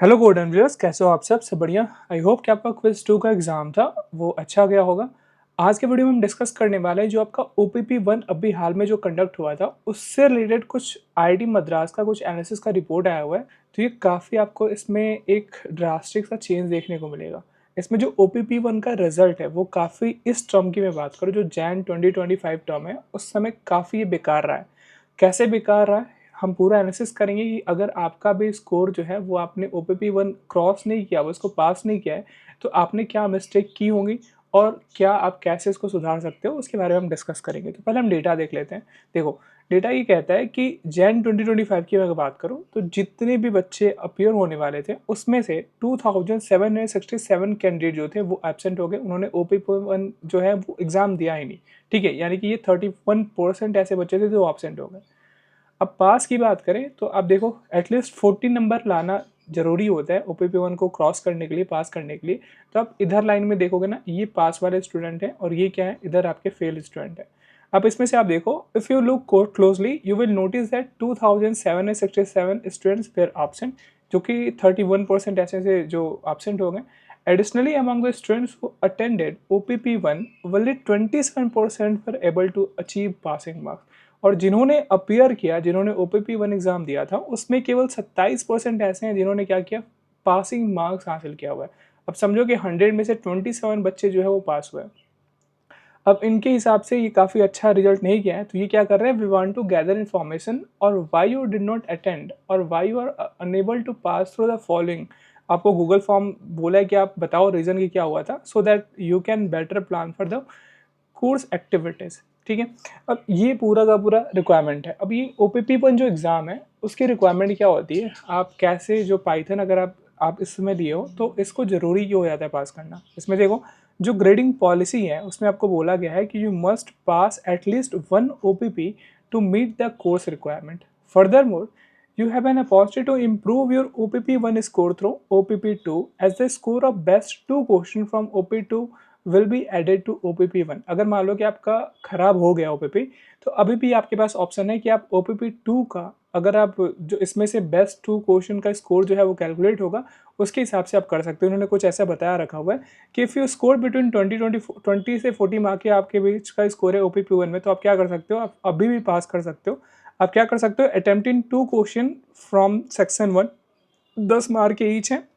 Hello golden viewers, कैसे हो आप सब बढ़िया। आई होप कि आपका क्विज 2 का एग्जाम था वो अच्छा गया होगा। आज के वीडियो में हम डिस्कस करने वाले हैं जो आपका ओपीपी 1 अभी हाल में जो कंडक्ट हुआ था उससे रिलेटेड कुछ आईआईटी मद्रास का कुछ एनालिसिस का रिपोर्ट आया हुआ है। तो ये काफ़ी आपको इसमें एक ड्रास्टिक सा चेंज देखने को मिलेगा। इसमें जो ओपीपी 1 का रिजल्ट है वो काफ़ी, इस टर्म की मैं बात करूँ जो जैन 2025 टर्म है उस समय काफ़ी बेकार रहा है। कैसे बेकार रहा है हम पूरा एनालिसिस करेंगे कि अगर आपका भी स्कोर जो है वो आपने ओपीपी 1 क्रॉस नहीं किया, वो इसको पास नहीं किया है, तो आपने क्या मिस्टेक की होंगी और क्या आप कैसे इसको सुधार सकते हो उसके बारे में हम डिस्कस करेंगे। तो पहले हम डेटा देख लेते हैं। देखो, डेटा ये कहता है कि जैन 2025 की अगर बात करूँ तो जितने भी बच्चे अपीयर होने वाले थे उसमें से 2767 कैंडिडेट जो थे वो एब्सेंट हो गए। उन्होंने ओपीपी 1 जो है वो एग्ज़ाम दिया ही नहीं। ठीक है, यानी कि ये 31% ऐसे बच्चे थे जो एब्सेंट हो गए। अब पास की बात करें तो आप देखो एटलीस्ट 40 नंबर लाना ज़रूरी होता है ओपीपी 1 को क्रॉस करने के लिए, पास करने के लिए। तो आप इधर लाइन में देखोगे ना, ये पास वाले स्टूडेंट हैं और ये क्या है, इधर आपके फेल स्टूडेंट हैं। अब इसमें से आप देखो, if you look closely you will notice that 2767 students were absent, जो कि 31% ऐसे जो एब्सेंट हो गए। Additionally, among the students who attended OPP1, only 27% were able to achieve passing marks. और जिन्होंने अपीयर किया, जिन्होंने ओपीपी 1 एग्ज़ाम दिया था उसमें केवल 27% ऐसे हैं जिन्होंने क्या किया, पासिंग मार्क्स हासिल किया हुआ है। अब समझो कि 100 में से 27 बच्चे जो है वो पास हुए। अब इनके हिसाब से ये काफ़ी अच्छा रिजल्ट नहीं किया है, तो ये क्या कर रहे हैं, we want to gather information और why you did not attend और why you are unable to pass through the following. आपको गूगल फॉर्म बोला है कि आप बताओ रीज़न कि क्या हुआ था, so that you can better plan for the course activities. ठीक है, अब ये पूरा का पूरा रिक्वायरमेंट है। अब ये ओपीपी 1 जो एग्ज़ाम है उसकी रिक्वायरमेंट क्या होती है, आप कैसे जो पाइथन अगर आप इस समय लिए हो तो इसको ज़रूरी क्यों हो जाता है पास करना। इसमें देखो, जो ग्रेडिंग पॉलिसी है उसमें आपको बोला गया है कि you must pass at least 1 OPP to meet the course requirement. Furthermore, you have an opportunity to improve your OPP1 score through OPP2 as the score of best 2 question from OPP2 will be added to OPP1। अगर मान लो कि आपका खराब हो गया OPP, तो अभी भी आपके पास ऑप्शन है कि आप OPP2 का, अगर आप जो इसमें से बेस्ट 2 क्वेश्चन का स्कोर जो है वो कैलकुलेट होगा उसके हिसाब से आप कर सकते हो। उन्होंने कुछ ऐसा बताया रखा हुआ है कि इफ़ यू स्कोर बिटवीन 20 से 40 मार्क के आपके बीच का स्कोर है OPP1 में, तो आप क्या कर सकते हो, आप अभी भी पास कर सकते हो। आप क्या कर सकते हो, attempting 2 question from section 1, 10 mark के ईच हैं,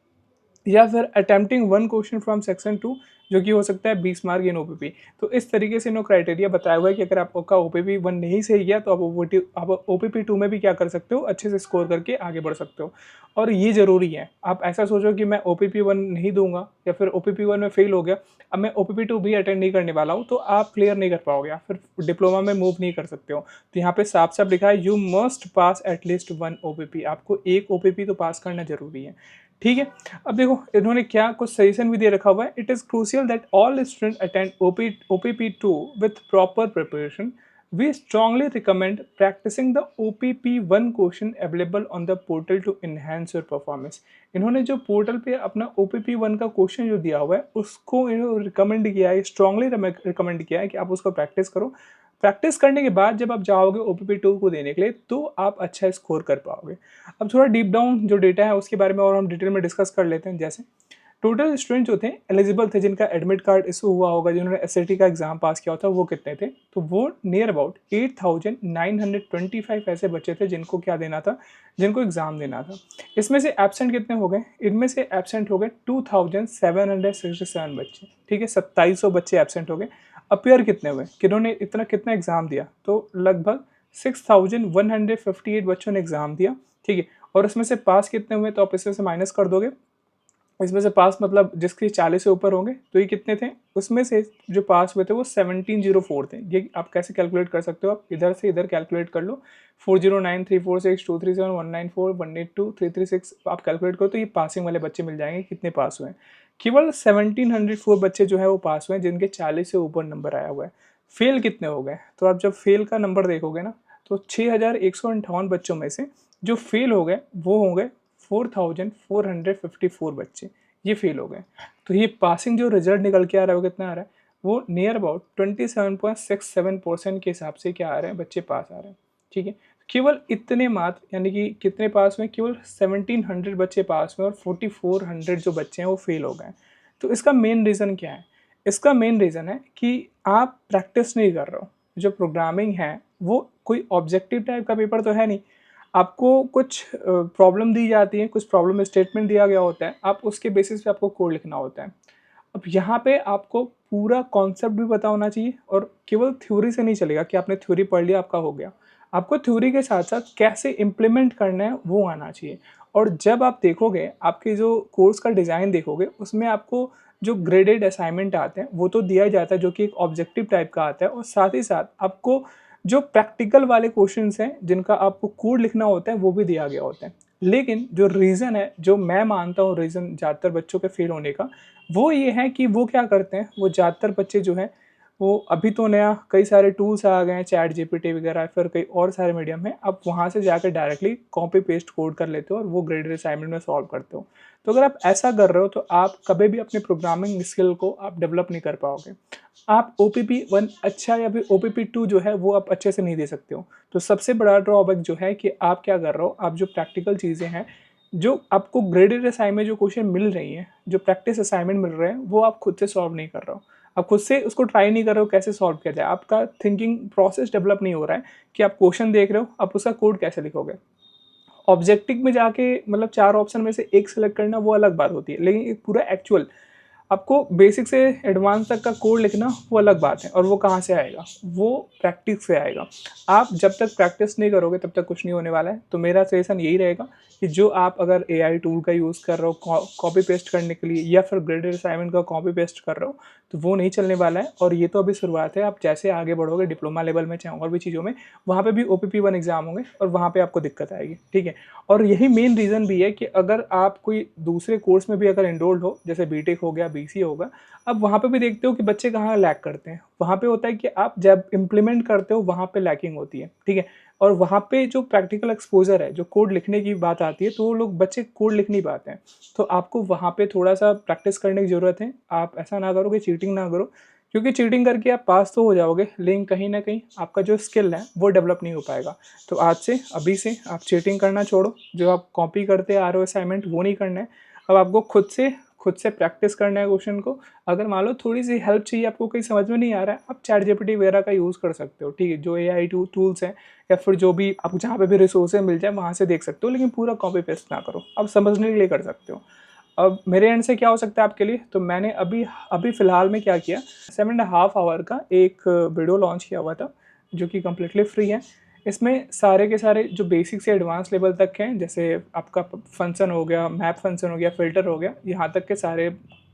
या फिर अटेम्प्टिंग 1 क्वेश्चन फ्रॉम सेक्शन 2 जो कि हो सकता है 20 मार्क इन ओपीपी। तो इस तरीके से नो क्राइटेरिया बताया हुआ है कि अगर आपका ओपीपी 1 नहीं सही गया तो आप ओपीपी 2 में भी क्या कर सकते हो, अच्छे से स्कोर करके आगे बढ़ सकते हो। और ये ज़रूरी है। आप ऐसा सोचो कि मैं ओपीपी 1 नहीं दूंगा या फिर ओपीपी 1 में फेल हो गया, अब मैं ओपीपी 2 भी अटेंड नहीं करने वाला हूँ, तो आप क्लियर नहीं कर पाओगे या फिर डिप्लोमा में मूव नहीं कर सकते हो। तो यहाँ पे साफ साफ लिखा है, you must pass at least 1 OPP. आपको एक ओपीपी तो पास करना जरूरी है। ठीक है, अब देखो इन्होंने क्या कुछ सजेशन भी दे रखा हुआ है। It is crucial that all student attend OPP 2 with proper preparation. We strongly recommend practising the OPP 1 question available on the portal to enhance your performance. इन्होंने जो पोर्टल पे अपना ओपीपी 1 का क्वेश्चन जो दिया हुआ है उसको इन्होंने रिकमेंड किया है, स्ट्रांगली रिकमेंड किया है कि आप उसको प्रैक्टिस करो। प्रैक्टिस करने के बाद जब आप जाओगे ओपीपी 2 को देने के लिए तो आप अच्छा स्कोर कर पाओगे। अब थोड़ा डीप डाउन जो डेटा है उसके बारे में और हम डिटेल में डिस्कस कर लेते हैं। जैसे टोटल स्टूडेंट जो थे एलिजिबल थे, जिनका एडमिट कार्ड इशू हुआ होगा, जिन्होंने एसएटी का एग्जाम पास किया होता, वो कितने थे, तो वो नियर अबाउट 8925 ऐसे बच्चे थे जिनको क्या देना था, जिनको एग्जाम देना था। इसमें से एबसेंट कितने हो गए, इनमें से एबसेंट हो गए 2767 बच्चे। ठीक है, 2700 बच्चे एबसेंट हो गए। अपेयर कितने हुए, किन्होंने कितना एग्जाम दिया, तो लगभग 6158 बच्चों ने एग्जाम दिया। ठीक है, और उसमें से पास कितने हुए, तो आप इसमें से माइनस कर दोगे। इसमें से पास मतलब जिसके 40 से ऊपर होंगे, तो ये कितने थे, उसमें से जो पास हुए थे वो 1704 थे। ये आप कैसे कैलकुलेट कर सकते हो, आप इधर से इधर कैलकुलेट कर लो। 409346237194182336 आप कैलकुलेट करो तो ये पासिंग वाले बच्चे मिल जाएंगे, कितने पास हुए हैं। केवल 1704 बच्चे जो है वो पास हुए हैं जिनके 40 से ऊपर नंबर आया हुआ है। फेल कितने हो गए, तो आप जब फेल का नंबर देखोगे ना, तो 6158 बच्चों में से जो फेल हो गए वो होंगे 4454 बच्चे, ये फेल हो गए। तो ये पासिंग जो रिजल्ट निकल के आ रहा है वो कितना आ रहा है, वो नियर अबाउट 27.67% के हिसाब से क्या आ रहे हैं, बच्चे पास आ रहे हैं। ठीक है, केवल इतने मात्र यानी कि कितने पास हुए, केवल 1700 बच्चे पास हुए और 4400 जो बच्चे हैं वो फेल हो गए। तो इसका मेन रीज़न क्या है? इसका मेन रीज़न है कि आप प्रैक्टिस नहीं कर रहे हो। जो प्रोग्रामिंग है वो कोई ऑब्जेक्टिव टाइप का पेपर तो है नहीं। आपको कुछ प्रॉब्लम दी जाती है, कुछ प्रॉब्लम स्टेटमेंट दिया गया होता है, आप उसके बेसिस पे आपको कोड लिखना होता है। अब यहाँ पे आपको पूरा कॉन्सेप्ट भी पता होना चाहिए और केवल थ्योरी से नहीं चलेगा कि आपने थ्योरी पढ़ लिया आपका हो गया। आपको थ्योरी के साथ साथ कैसे इम्प्लीमेंट करना है वो आना चाहिए। और जब आप देखोगे, आपके जो कोर्स का डिज़ाइन देखोगे, उसमें आपको जो ग्रेडेड असाइनमेंट आते हैं वो तो दिया जाता है, जो कि एक ऑब्जेक्टिव टाइप का आता है, और साथ ही साथ आपको जो प्रैक्टिकल वाले क्वेश्चंस हैं जिनका आपको कोड लिखना होता है वो भी दिया गया होता है। लेकिन जो रीज़न है, जो मैं मानता हूँ रीज़न ज़्यादातर बच्चों के फेल होने का, वो ये है कि वो क्या करते हैं, वो ज़्यादातर बच्चे जो हैं, वो अभी तो नया कई सारे टूल्स आ गए हैं, चैट जीपीटी वगैरह, फिर कई और सारे मीडियम हैं, आप वहाँ से जाकर डायरेक्टली कॉपी पेस्ट कोड कर लेते हो और वो ग्रेडेड असाइनमेंट में सॉल्व करते हो। तो अगर आप ऐसा कर रहे हो तो आप कभी भी अपने प्रोग्रामिंग स्किल को आप डेवलप नहीं कर पाओगे। आप ओपीपी 1 अच्छा या फिर ओपीपी 2 जो है वो आप अच्छे से नहीं दे सकते हो। तो सबसे बड़ा ड्रॉबैक जो है कि आप क्या कर रहे हो, आप जो प्रैक्टिकल चीज़ें हैं, जो आपको ग्रेडेड असाइनमेंट जो क्वेश्चन मिल रही हैं, जो प्रैक्टिस असाइनमेंट मिल रहे हैं, वो आप खुद से सॉल्व नहीं कर रहे हो। आप खुद से उसको ट्राई नहीं कर रहे हो कैसे सॉल्व किया जाए। आपका थिंकिंग प्रोसेस डेवलप नहीं हो रहा है कि आप क्वेश्चन देख रहे हो, आप उसका कोड कैसे लिखोगे। ऑब्जेक्टिव में जाके मतलब 4 ऑप्शन में से 1 सेलेक्ट करना वो अलग बात होती है, लेकिन एक पूरा एक्चुअल आपको बेसिक से एडवांस तक का कोड लिखना वो अलग बात है, और वो कहाँ से आएगा, वो प्रैक्टिस से आएगा। आप जब तक प्रैक्टिस नहीं करोगे तब तक कुछ नहीं होने वाला है। तो मेरा सजेशन यही रहेगा कि जो आप अगर एआई टूल का यूज़ कर रहे हो कॉपी पेस्ट करने के लिए, या फिर ग्रेडेड असाइनमेंट का कॉपी पेस्ट कर रहे हो, तो वो नहीं चलने वाला है। और ये तो अभी शुरुआत है, आप जैसे आगे बढ़ोगे डिप्लोमा लेवल में चाहे और भी चीज़ों में, वहाँ पे भी ओपीपी 1 एग्ज़ाम होंगे और वहाँ पे आपको दिक्कत आएगी, ठीक है। और यही मेन रीज़न भी है कि अगर आप कोई दूसरे कोर्स में भी अगर एनरोल्ड हो, जैसे बीटेक हो गया, बीसीए होगा, अब वहाँ पे भी देखते हो कि बच्चे कहाँ लैग करते हैं। वहाँ पे होता है कि आप जब इम्प्लीमेंट करते हो वहाँ पे लैकिंग होती है, ठीक है। और वहाँ पे जो प्रैक्टिकल एक्सपोज़र है, जो कोड लिखने की बात आती है, तो वो लोग बच्चे कोड लिख नहीं पाते हैं। तो आपको वहाँ पे थोड़ा-सा प्रैक्टिस करने की ज़रूरत है। आप ऐसा ना करो कि चीटिंग ना करो, क्योंकि चीटिंग करके आप पास तो हो जाओगे, लेकिन कहीं न कहीं आपका जो स्किल है वो डेवलप नहीं हो पाएगा। तो आज से, अभी से आप चीटिंग करना छोड़ो, जो आप कॉपी करते आ रहे हो असाइनमेंट वो नहीं करना है। अब आपको खुद से प्रैक्टिस करना है क्वेश्चन को। अगर मान लो थोड़ी-सी हेल्प चाहिए, आपको कहीं समझ में नहीं आ रहा है, आप चैट जीपीटी वगैरह का यूज़ कर सकते हो, ठीक है? जो एआई टूल्स हैं, या फिर जो भी आपको जहाँ पे भी रिसोर्सेज मिल जाए वहाँ से देख सकते हो, लेकिन पूरा कॉपी पेस्ट ना करो। आप समझने के लिए कर सकते हो। अब मेरे एंड से क्या हो सकता है आपके लिए, तो मैंने अभी अभी फ़िलहाल में क्या किया, 7.5 आवर का एक वीडियो लॉन्च किया हुआ था, जो कि कंप्लीटली फ्री है। इसमें सारे के सारे जो बेसिक से एडवांस लेवल तक हैं, जैसे आपका फंक्शन हो गया, मैप फंक्शन हो गया, फ़िल्टर हो गया, यहाँ तक के सारे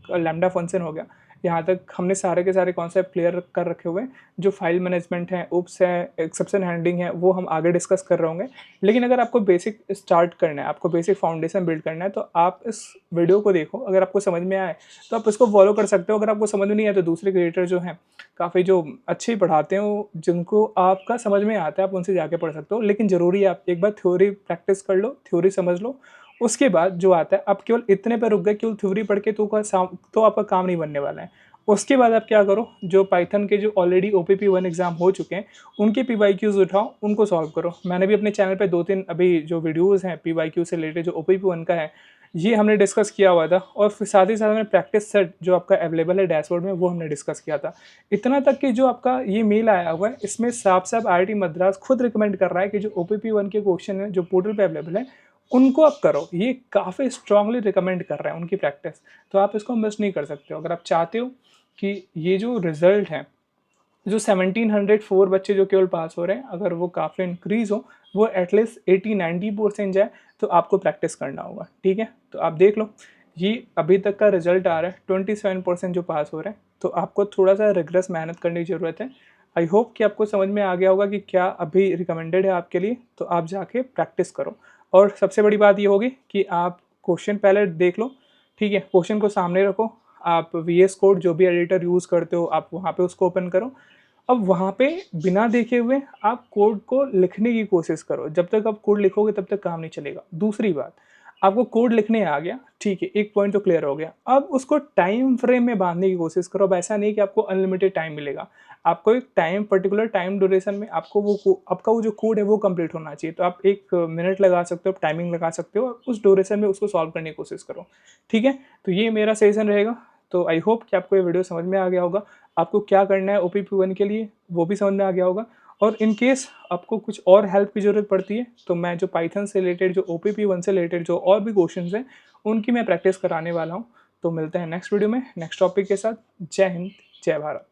लैम्ब्डा फंक्शन हो गया, यहाँ तक हमने सारे के सारे कॉन्सेप्ट क्लियर कर रखे हुए हैं। जो फाइल मैनेजमेंट है, उप्स है, एक्सेप्शन हैंडलिंग है, वो हम आगे डिस्कस कर रहे होंगे। लेकिन अगर आपको बेसिक स्टार्ट करना है, आपको बेसिक फाउंडेशन बिल्ड करना है, तो आप इस वीडियो को देखो। अगर आपको समझ में आए तो आप इसको फॉलो कर सकते हो। अगर आपको समझ में नहीं आए तो दूसरे क्रिएटर जो हैं, काफ़ी जो अच्छे पढ़ाते हैं, वो जिनको आपका समझ में आता है, आप उनसे जाके पढ़ सकते हो। लेकिन ज़रूरी है आप एक बार थ्योरी प्रैक्टिस कर लो, थ्योरी समझ लो। उसके बाद जो आता है, आप केवल इतने पे रुक गए, केवल थ्योरी पढ़ के तो आपका काम नहीं बनने वाला है। उसके बाद आप क्या करो, जो पाइथन के जो ऑलरेडी ओपीपी 1 एग्ज़ाम हो चुके हैं, उनके पीवाईक्यूज़ उठाओ, उनको सॉल्व करो। मैंने भी अपने चैनल पे 2-3 अभी जो वीडियोज़ हैं पीवाईक्यू से रिलेटेड, जो ओपीपी 1 का है, ये हमने डिस्कस किया हुआ था। और फिर साथ ही साथ हमने प्रैक्टिस सेट जो आपका अवेलेबल है डैशबोर्ड में, वो हमने डिस्कस किया था। इतना तक कि जो आपका ये मेल आया हुआ है, इसमें साफ-साफ आईआईटी मद्रास खुद रिकमेंड कर रहा है कि जो ओपीपी 1 के क्वेश्चन हैं, जो पोर्टल पे अवेलेबल है, उनको आप करो। ये काफ़ी स्ट्रांगली रिकमेंड कर रहे हैं उनकी प्रैक्टिस। तो आप इसको मिस नहीं कर सकते हो। अगर आप चाहते हो कि ये जो रिज़ल्ट है, जो 1704 बच्चे जो केवल पास हो रहे हैं, अगर वो काफ़ी इंक्रीज़ हो, वो एटलीस्ट 80-90% जाए, तो आपको प्रैक्टिस करना होगा, ठीक है? तो आप देख लो, ये अभी तक का रिज़ल्ट आ रहा है, 27% जो पास हो रहे हैं, तो आपको थोड़ा-सा रिगरस मेहनत करने की ज़रूरत है। आई होप कि आपको समझ में आ गया होगा कि क्या अभी रिकमेंडेड है आपके लिए, तो आप जाके प्रैक्टिस करो। और सबसे बड़ी बात ये होगी कि आप क्वेश्चन पहले देख लो, ठीक है? क्वेश्चन को सामने रखो, आप वीएस कोड जो भी एडिटर यूज़ करते हो, आप वहाँ पे उसको ओपन करो। अब वहाँ पे बिना देखे हुए आप कोड को लिखने की कोशिश करो। जब तक आप कोड लिखोगे तब तक काम नहीं चलेगा। दूसरी बात, आपको कोड लिखने आ गया, ठीक है, एक पॉइंट तो क्लियर हो गया। अब उसको टाइम फ्रेम में बाँधने की कोशिश करो। अब ऐसा नहीं कि आपको अनलिमिटेड टाइम मिलेगा। आपको एक टाइम पर्टिकुलर टाइम ड्यूरेशन में आपको आपका वो जो कोड है वो कंप्लीट होना चाहिए। तो आप 1 मिनट लगा सकते हो, आप टाइमिंग लगा सकते हो और उस ड्यूरेशन में उसको सॉल्व करने की कोशिश करो। ठीक है? तो ये मेरा सजेशन रहेगा। तो आई होप कि आपको ये वीडियो समझ में आ गया होगा। आपको क्या करना है ओपीपी 1 के लिए वो भी समझ में आ गया होगा। और इन केस आपको कुछ और हेल्प की ज़रूरत पड़ती है, तो मैं जो पाइथन से रिलेटेड जो ओपीपी 1 से रिलेटेड जो और भी क्वेश्चंस हैं, उनकी मैं प्रैक्टिस कराने वाला हूँ। तो मिलते हैं नेक्स्ट वीडियो में, नेक्स्ट टॉपिक के साथ। जय हिंद, जय भारत।